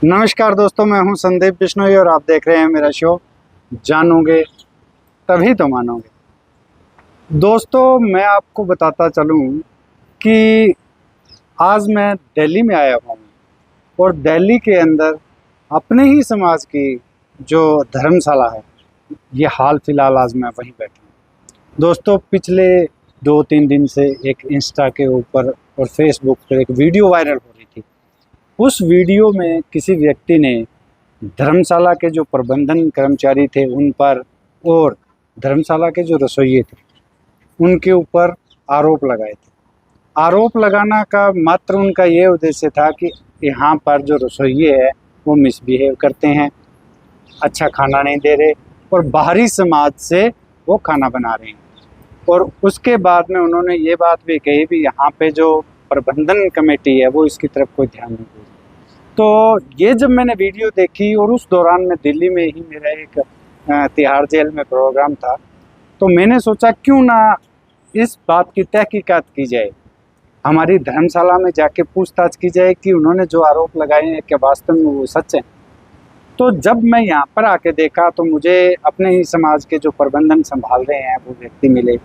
नमस्कार दोस्तों, मैं हूं संदीप बिश्नोई और आप देख रहे हैं मेरा शो जानोगे तभी तो मानोगे। दोस्तों, मैं आपको बताता चलूं कि आज मैं दिल्ली में आया हुआ हूं और दिल्ली के अंदर अपने ही समाज की जो धर्मशाला है, ये हाल फिलहाल आज मैं वहीं बैठा हूं। दोस्तों, पिछले 2-3 दिन से एक इंस्टा के ऊपर और फेसबुक पर एक वीडियो वायरल हो रही थी। उस वीडियो में किसी व्यक्ति ने धर्मशाला के जो प्रबंधन कर्मचारी थे उन पर और धर्मशाला के जो रसोइये थे उनके ऊपर आरोप लगाए थे। आरोप लगाना का मात्र उनका ये उद्देश्य था कि यहाँ पर जो रसोइये है वो मिसबिहेव करते हैं, अच्छा खाना नहीं दे रहे और बाहरी समाज से वो खाना बना रहे हैं। और उसके बाद में उन्होंने ये बात भी कही भी यहाँ पे जो प्रबंधन कमेटी है वो इसकी तरफ कोई ध्यान नहीं दे रही। तो ये जब मैंने वीडियो देखी और उस दौरान में दिल्ली में ही मेरा एक तिहाड़ जेल में प्रोग्राम था, तो मैंने सोचा क्यों ना इस बात की तहकीकात की जाए, हमारी धर्मशाला में जाके पूछताछ की जाए कि उन्होंने जो आरोप लगाए हैं क्या वास्तव में वो सच है। तो जब मैं यहाँ पर आके देखा तो मुझे अपने ही समाज के जो प्रबंधन संभाल रहे हैं वो व्यक्ति मिले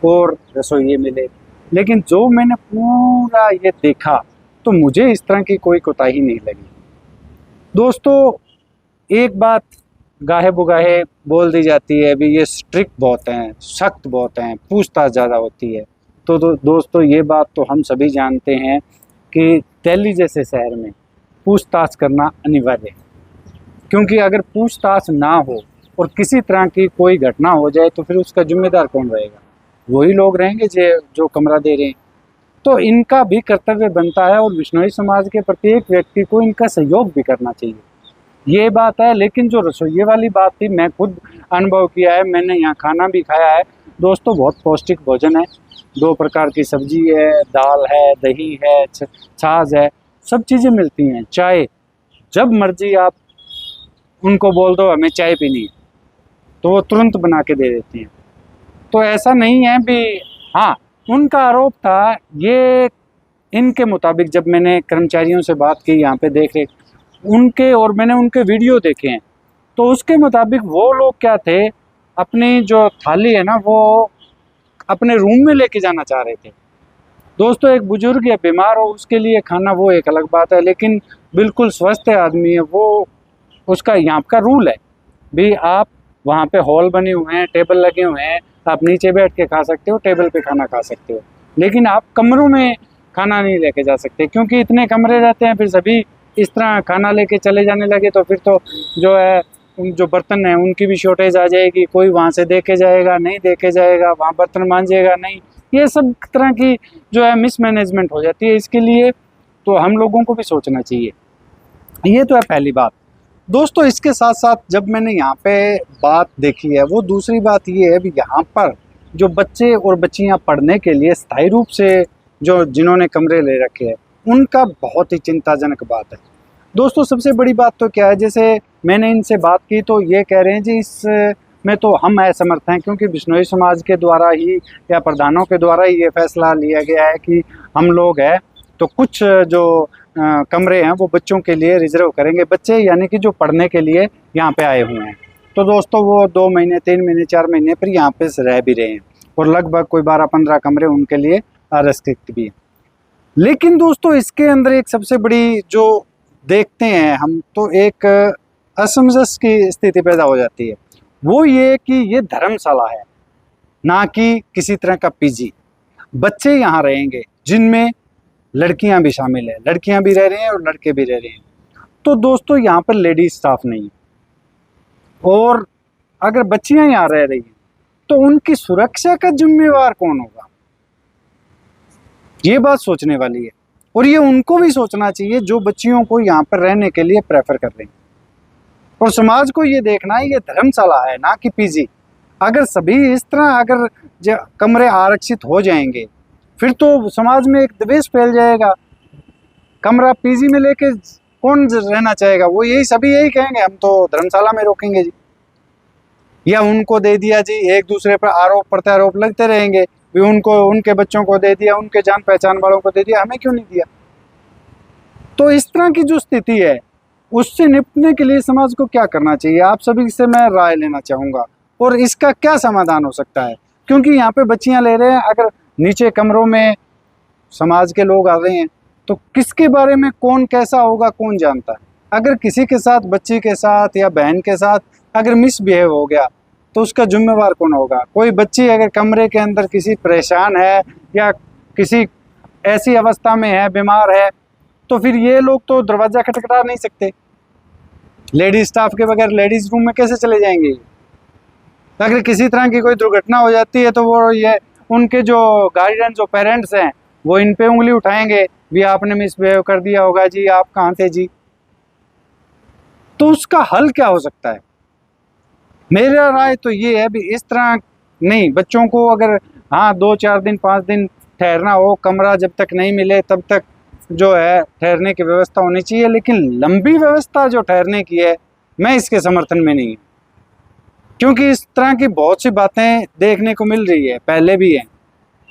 और रसोइये मिले, लेकिन जो मैंने पूरा ये देखा तो मुझे इस तरह की कोई कोताही नहीं लगी। दोस्तों, एक बात गाहे बुगाहे बोल दी जाती है भी ये स्ट्रिक्ट बहुत हैं, सख्त बहुत हैं, पूछताछ ज़्यादा होती है। तो दोस्तों, ये बात तो हम सभी जानते हैं कि दिल्ली जैसे शहर में पूछताछ करना अनिवार्य है, क्योंकि अगर पूछताछ ना हो और किसी तरह की कोई घटना हो जाए तो फिर उसका जिम्मेदार कौन रहेगा? वही लोग रहेंगे जो कमरा दे रहे हैं। तो इनका भी कर्तव्य बनता है और बिश्नोई समाज के प्रत्येक व्यक्ति को इनका सहयोग भी करना चाहिए, ये बात है। लेकिन जो रसोइये वाली बात थी, मैं खुद अनुभव किया है, मैंने यहाँ खाना भी खाया है। दोस्तों, बहुत पौष्टिक भोजन है, 2 प्रकार की सब्जी है, दाल है, दही है, छाछ है, सब चीज़ें मिलती हैं। चाय जब मर्जी आप उनको बोल दो हमें चाय पीनी है तो वो तुरंत बना के दे देती हैं। तो ऐसा नहीं है भी, हाँ, उनका आरोप था ये, इनके मुताबिक जब मैंने कर्मचारियों से बात की यहाँ पे देखे उनके और मैंने उनके वीडियो देखे हैं, तो उसके मुताबिक वो लोग क्या थे, अपनी जो थाली है ना वो अपने रूम में लेके जाना चाह रहे थे। दोस्तों, एक बुजुर्ग या बीमार हो उसके लिए खाना वो एक अलग बात है, लेकिन बिल्कुल स्वस्थ आदमी है वो, उसका यहाँ का रूल है भी आप वहाँ पे हॉल बने हुए हैं, टेबल लगे हुए हैं, आप नीचे बैठ के खा सकते हो, टेबल पे खाना खा सकते हो, लेकिन आप कमरों में खाना नहीं लेके जा सकते, क्योंकि इतने कमरे रहते हैं। फिर सभी इस तरह खाना लेके चले जाने लगे तो फिर तो जो है जो बर्तन हैं उनकी भी शॉर्टेज आ जाएगी, कोई वहाँ से दे के जाएगा नहीं, दे के जाएगा वहाँ बर्तन मांजेगा नहीं, ये सब तरह की जो है मिसमैनेजमेंट हो जाती है। इसके लिए तो हम लोगों को भी सोचना चाहिए, ये तो है पहली बात। दोस्तों, इसके साथ साथ जब मैंने यहाँ पे बात देखी है वो दूसरी बात ये है भी यहाँ पर जो बच्चे और बच्चियाँ पढ़ने के लिए स्थायी रूप से जो जिन्होंने कमरे ले रखे हैं उनका बहुत ही चिंताजनक बात है। दोस्तों, सबसे बड़ी बात तो क्या है, जैसे मैंने इनसे बात की तो ये कह रहे हैं जी इस में तो हम असमर्थ हैं, क्योंकि बिश्नोई समाज के द्वारा ही या प्रधानों के द्वारा ही ये फैसला लिया गया है कि हम लोग हैं तो कुछ जो कमरे हैं वो बच्चों के लिए रिजर्व करेंगे, बच्चे यानी कि जो पढ़ने के लिए यहाँ पे आए हुए हैं। तो दोस्तों, वो 2 महीने 3 महीने 4 महीने फिर यहाँ पे रह भी रहे हैं और लगभग कोई 12-15 कमरे उनके लिए आरक्षित भी हैं। लेकिन दोस्तों, इसके अंदर एक सबसे बड़ी जो देखते हैं हम तो एक असमंजस की स्थिति पैदा हो जाती है, वो ये कि ये धर्मशाला है ना कि किसी तरह का पीजी। बच्चे यहाँ रहेंगे जिनमें लड़कियां भी शामिल है, लड़कियां भी रह रही हैं और लड़के भी रह रहे हैं। तो दोस्तों, यहाँ पर लेडीज स्टाफ नहीं है और अगर बच्चियां यहाँ रह रही हैं तो उनकी सुरक्षा का जिम्मेवार कौन होगा? ये बात सोचने वाली है और ये उनको भी सोचना चाहिए जो बच्चियों को यहाँ पर रहने के लिए प्रेफर कर रहे हैं। और समाज को ये देखना है ये धर्मशाला है ना कि पीजी। अगर सभी इस तरह अगर कमरे आरक्षित हो जाएंगे फिर तो समाज में एक द्वेष फैल जाएगा। कमरा पीजी में लेके कौन रहना चाहेगा? वो यही सभी यही कहेंगे हम तो धर्मशाला में रोकेंगे जी, या उनको दे दिया जी, एक दूसरे पर आरोप प्रत्यारोप लगते रहेंगे भी उनको उनके बच्चों को दे दिया, उनके जान पहचान वालों को दे दिया, हमें क्यों नहीं दिया? तो इस तरह की जो स्थिति है उससे निपटने के लिए समाज को क्या करना चाहिए, आप सभी से मैं राय लेना चाहूँगा। और इसका क्या समाधान हो सकता है, क्योंकि यहाँ पे बच्चियाँ ले रहे हैं, अगर नीचे कमरों में समाज के लोग आ रहे हैं तो किसके बारे में कौन कैसा होगा कौन जानता है। अगर किसी के साथ, बच्ची के साथ या बहन के साथ अगर मिसबिहेव हो गया तो उसका जिम्मेवार कौन होगा। कोई बच्ची अगर कमरे के अंदर किसी परेशान है या किसी ऐसी अवस्था में है, बीमार है, तो फिर ये लोग तो दरवाज़ा खटखटा नहीं सकते। लेडीज स्टाफ के बगैर लेडीज रूम में कैसे चले जाएंगे। अगर किसी तरह की कोई दुर्घटना हो जाती है तो वो ये उनके जो गार्जियन, जो पेरेंट्स हैं, वो इन पे उंगली उठाएंगे, भी आपने मिसबिहेव कर दिया होगा जी, आप कहाँ थे जी। तो उसका हल क्या हो सकता है। मेरा राय तो ये है भी इस तरह नहीं, बच्चों को अगर हाँ 2-4 दिन 5 दिन ठहरना हो, कमरा जब तक नहीं मिले तब तक जो है ठहरने की व्यवस्था होनी चाहिए, लेकिन लंबी व्यवस्था जो ठहरने की है मैं इसके समर्थन में नहीं हूँ। क्योंकि इस तरह की बहुत सी बातें देखने को मिल रही है, पहले भी हैं,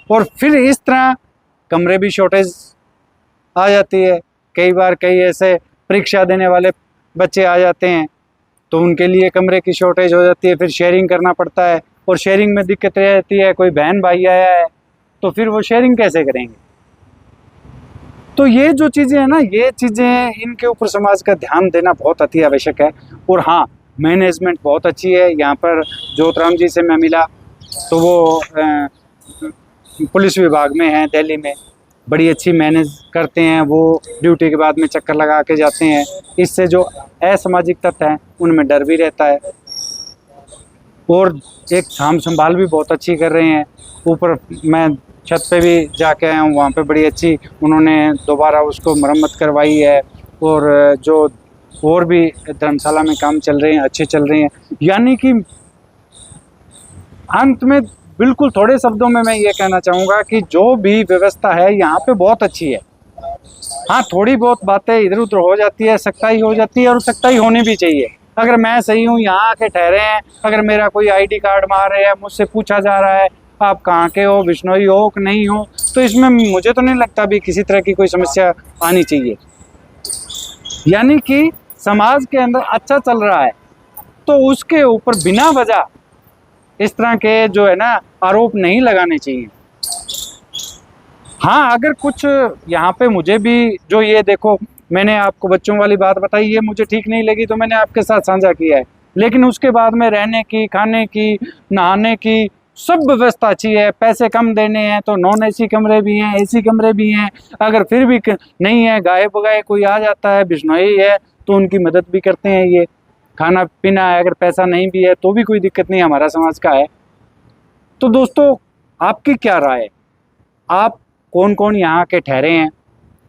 और फिर इस तरह कमरे भी शॉर्टेज आ जाती है। कई बार कई ऐसे परीक्षा देने वाले बच्चे आ जाते हैं तो उनके लिए कमरे की शॉर्टेज हो जाती है, फिर शेयरिंग करना पड़ता है, और शेयरिंग में दिक्कत रहती है, कोई बहन भाई आया है तो फिर वो शेयरिंग कैसे करेंगे। तो ये जो चीज़ें हैं ना, ये चीज़ें, इनके ऊपर समाज का ध्यान देना बहुत अति आवश्यक है। और हाँ, मैनेजमेंट बहुत अच्छी है यहाँ पर। ज्योतराम जी से मैं मिला तो वो पुलिस विभाग में हैं दिल्ली में, बड़ी अच्छी मैनेज करते हैं वो, ड्यूटी के बाद में चक्कर लगा के जाते हैं। इससे जो असामाजिक तत्व हैं उनमें डर भी रहता है, और एक साम संभाल भी बहुत अच्छी कर रहे हैं। ऊपर मैं छत पे भी जाके आया हूँ, वहाँ पे बड़ी अच्छी उन्होंने दोबारा उसको मरम्मत करवाई है, और जो और भी धर्मशाला में काम चल रहे हैं, अच्छे चल रहे हैं। यानी कि अंत में बिल्कुल थोड़े शब्दों में मैं ये कहना चाहूँगा कि जो भी व्यवस्था है यहाँ पे बहुत अच्छी है। हाँ, थोड़ी बहुत बातें इधर उधर हो जाती है, सख्ताई हो जाती है, और सख्ताई होनी भी चाहिए। अगर मैं सही हूँ, यहाँ आके ठहरे हैं, अगर मेरा कोई आईडी कार्ड मार रहे हैं, मुझसे पूछा जा रहा है आप कहाँ के हो, बिश्नोई हो कि नहीं हो, तो इसमें मुझे तो नहीं लगता भी किसी तरह की कोई समस्या आनी चाहिए। यानी कि समाज के अंदर अच्छा चल रहा है तो उसके ऊपर बिना वजह इस तरह के जो है ना आरोप नहीं लगाने चाहिए। हाँ, अगर कुछ यहाँ पे मुझे भी जो ये देखो, मैंने आपको बच्चों वाली बात बताई, ये मुझे ठीक नहीं लगी तो मैंने आपके साथ साझा किया है, लेकिन उसके बाद में रहने की, खाने की, नहाने की सब व्यवस्था अच्छी है। पैसे कम देने हैं तो नॉन एसी कमरे भी हैं, एसी कमरे भी हैं। अगर फिर भी नहीं है, गाये बगाए कोई आ जाता है, बिश्नोई है, तो उनकी मदद भी करते हैं। ये खाना पीना है, अगर पैसा नहीं भी है तो भी कोई दिक्कत नहीं, हमारा समाज का है। तो दोस्तों, आपकी क्या राय है, आप कौन कौन यहाँ के ठहरे हैं,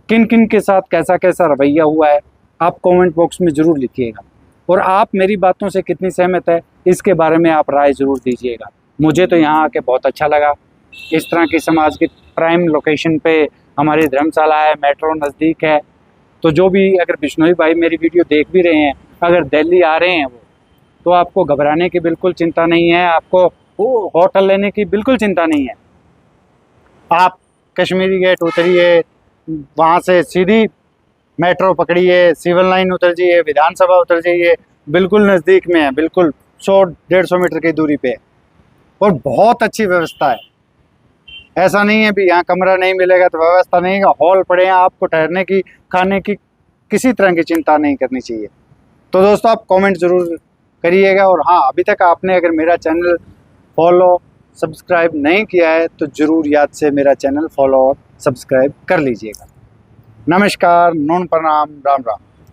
किन किन के साथ कैसा कैसा रवैया हुआ है, आप कमेंट बॉक्स में ज़रूर लिखिएगा। और आप मेरी बातों से कितनी सहमत है इसके बारे में आप राय ज़रूर दीजिएगा। मुझे तो यहाँ आके बहुत अच्छा लगा। इस तरह की समाज की प्राइम लोकेशन पे हमारी धर्मशाला है, मेट्रो नज़दीक है। तो जो भी अगर बिश्नोई भाई मेरी वीडियो देख भी रहे हैं, अगर दिल्ली आ रहे हैं वो, तो आपको घबराने की बिल्कुल चिंता नहीं है, आपको होटल लेने की बिल्कुल चिंता नहीं है। आप कश्मीरी गेट उतरिए, वहाँ से सीधी मेट्रो पकड़िए, सिविल लाइन उतर जाइए, विधानसभा उतर जाइए, बिल्कुल नज़दीक में है, बिल्कुल 100-150 मीटर की दूरी पे है, और बहुत अच्छी व्यवस्था है। ऐसा नहीं है भी यहाँ कमरा नहीं मिलेगा तो व्यवस्था नहीं है, हॉल पड़े हैं, आपको ठहरने की, खाने की किसी तरह की चिंता नहीं करनी चाहिए। तो दोस्तों, आप कमेंट ज़रूर करिएगा। और हाँ, अभी तक आपने अगर मेरा चैनल फॉलो सब्सक्राइब नहीं किया है तो ज़रूर याद से मेरा चैनल फॉलो और सब्सक्राइब कर लीजिएगा। नमस्कार, नमन प्रणाम, राम राम।